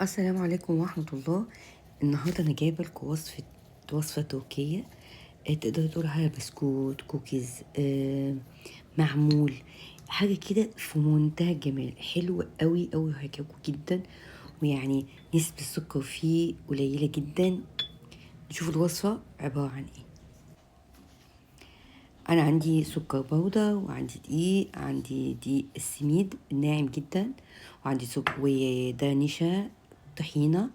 السلام عليكم ورحمة الله. النهاردة أنا جايبة لكم وصفة تركية. تقدروا تقولوا عليها بسكوت كوكيز، معمول حاجة كده في منتهى الجمال، حلو قوي قوي وهيعجبكم جدا. ويعني نسبة السكر فيه قليلة جدا. نشوف الوصفة عبارة عن ايه. أنا عندي سكر بودرة، وعندي دقيق، عندي دقيق السميد ناعم جدا، وعندي سكر وده نشا، طحينة،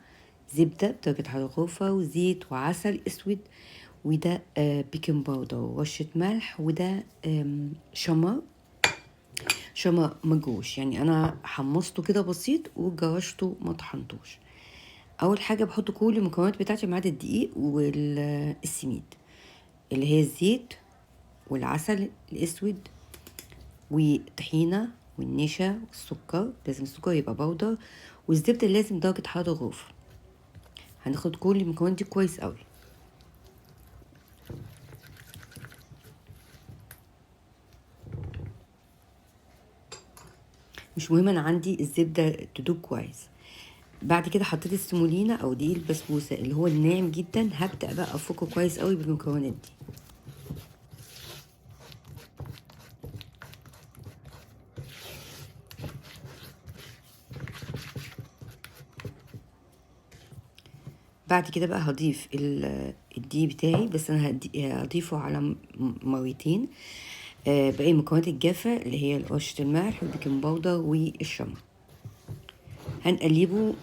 زبدة بدرجة حرارة غرفة، وزيت وعسل اسود، وده بيكنج باودر ورشة ملح، وده شمر مجروش. يعني انا حمصته كده بسيط وجرشته ما طحنتوش. اول حاجة بحط كل المكونات بتاعتي ما عدا الدقيق والسميد، اللي هي الزيت والعسل الاسود وطحينة والنشا والسكر. لازم السكر يبقى بودر، والزبدة لازم درجة حرارة غرفة. هناخد كل المكونات دي كويس قوي. مش مهم، انا عندي الزبده تدوب كويس. بعد كده حطيت السمولينا او دقيق البسبوسه اللي هو الناعم جدا. هبدا بقى افكه كويس قوي بالمكونات دي. بعد كده بقى هضيف الدقيق بتاعي، بس انا هضيفه على مرتين. باقي المكونات الجافه اللي هي رشه الملح والبيكنج باودر والشمع. هنقلبه،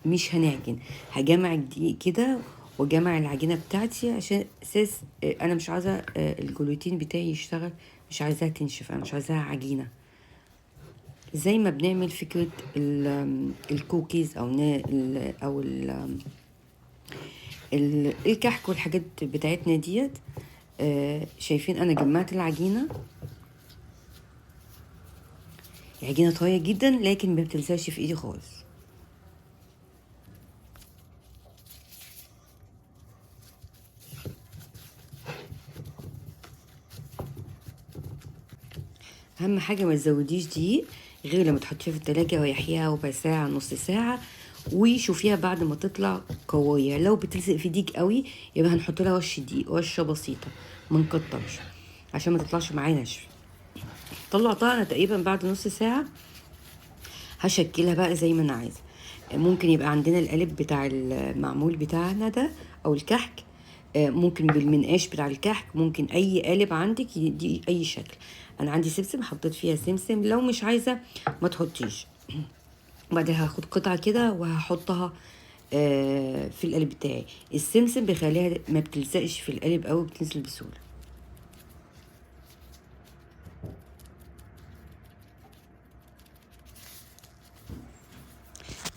مش هنعجن. هجمع الدقيق كده وجمع العجينه بتاعتي، عشان اساس انا مش عايزه الجلوتين بتاعي يشتغل، مش عايزاها تنشف، انا مش عايزاها عجينه. زي ما بنعمل فكره الكوكيز او الكحك والحاجات بتاعتنا ديت. شايفين انا جمعت العجينه طريه جدا، لكن ما بتلزقش في ايدي خالص. اهم حاجه ما تزوديش دقيق غير لما تحطيها في التلاجة ريحيها ربع ساعه نص ساعه، وشوفيها بعد ما تطلع قويه. لو بتلزق في ايديك قوي يبقى هنحط لها رشه دقيق، رشه بسيطه، ما نكترش عشان ما تطلعش معايا ناشفه. طلعتها انا تقريبا بعد نص ساعه. هشكلها بقى زي ما انا عايزه. ممكن يبقى عندنا القالب بتاع المعمول بتاعنا ده او الكحك، ممكن بالمنقاش بتاع الكحك، ممكن اي قالب عندك يدي اي شكل. انا عندي سمسم حطيت فيها سمسم، لو مش عايزه ما تحطيش. وبعدين هاخد قطعه كده وهحطها في القالب بتاعي. السمسم بيخليها ما بتلزقش في القالب قوي، بتنزل بسهوله.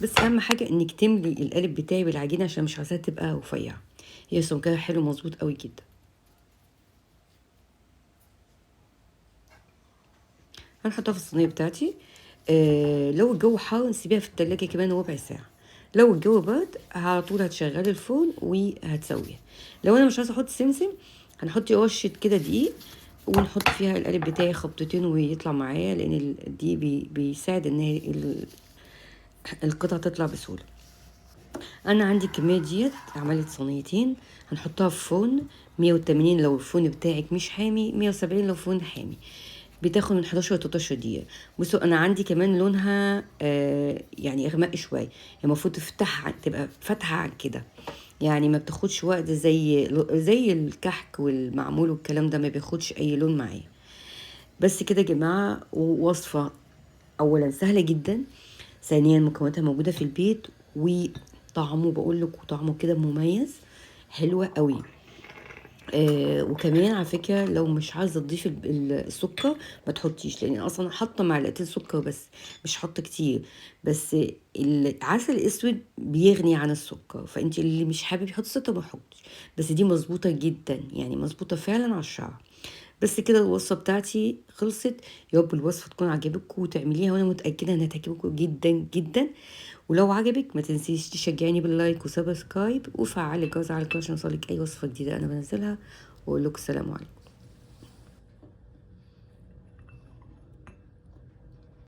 بس اهم حاجه انك تملي القالب بتاعي بالعجينه، عشان مش عايزاها تبقى رفيعه. هي سمكها حلو مظبوط قوي جدا. هنحطها في الصينيه بتاعتي. لو الجو حار نسيبيها في التلاجة كمان ربع ساعه. لو الجو برد على طول هتشغلي الفرن وهتسويها. لو انا مش عايزه احط سمسم، هنحط رشه كده دقيق، ونحط فيها القالب بتاعي خبطتين ويطلع معايا، لان الدقيق بيساعد ان القطعه تطلع بسهوله. انا عندي الكميه ديت عملت صينيتين. هنحطها في فرن 180 لو الفرن بتاعك مش حامي، 170 لو فرن حامي. بتاخد من 11 ل 13 دقيقه. بصوا انا عندي كمان لونها يعني اغمق شويه. المفروض تبقى فاتحه عن كده، يعني ما بتاخدش وقت زي الكحك والمعمول والكلام ده، ما بياخدش اي لون معايا. بس كده يا جماعه، وصفه اولا سهله جدا، ثانيا مكوناتها موجوده في البيت، وطعمه بقول لك طعمه كده مميز، حلوه قوي. وكمان على فكره، لو مش عايزه تضيفي السكر ما تحطيش، لان اصلا حاطه معلقتين سكر بس، مش حاطه كتير. بس العسل الاسود بيغني عن السكر، فانت اللي مش حابب يحط سكر ما يحطش. بس دي مظبوطه جدا، يعني مظبوطه فعلا على الشعر. بس كده الوصفه بتاعتي خلصت. يا رب الوصفه تكون عجبتكم وتعمليها، وانا متاكده انها تعجبكم جدا جدا. ولو عجبك ما تنسيش تشجعيني باللايك وسبسكرايب وفعلي الجرس على الكل عشان يوصلك اي وصفه جديده انا بنزلها. واقول لكم السلام عليكم.